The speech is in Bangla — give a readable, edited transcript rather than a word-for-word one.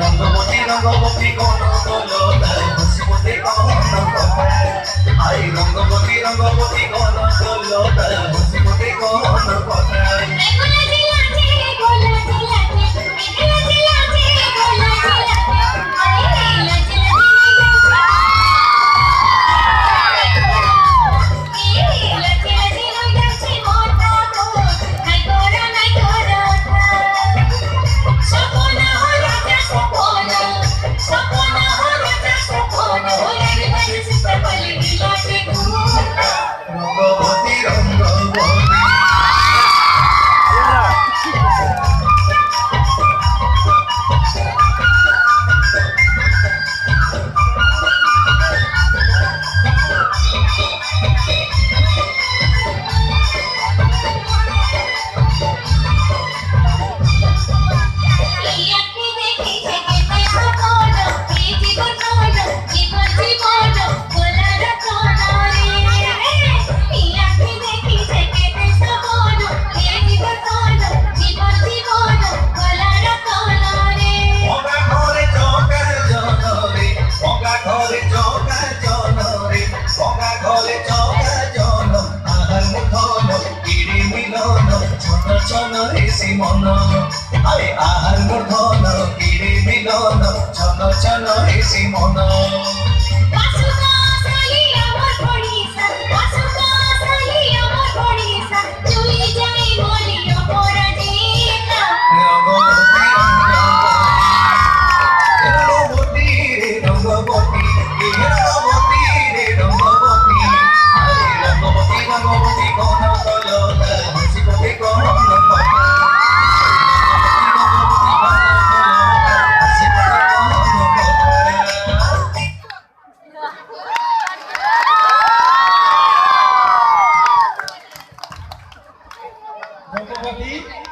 রঙ্গবতী রঙ্গবতী কোন দোলতায় বসিবতে কোন কথায় আই রঙ্গবতী রঙ্গবতী কোন দোলতায় বসিবতে কোন কথায় রঙ্গবতী রঙ্গবতী মন আরে আহার মূর্ধন কিরে মিলন ছন ছন হেসি মন রঙ্গবতী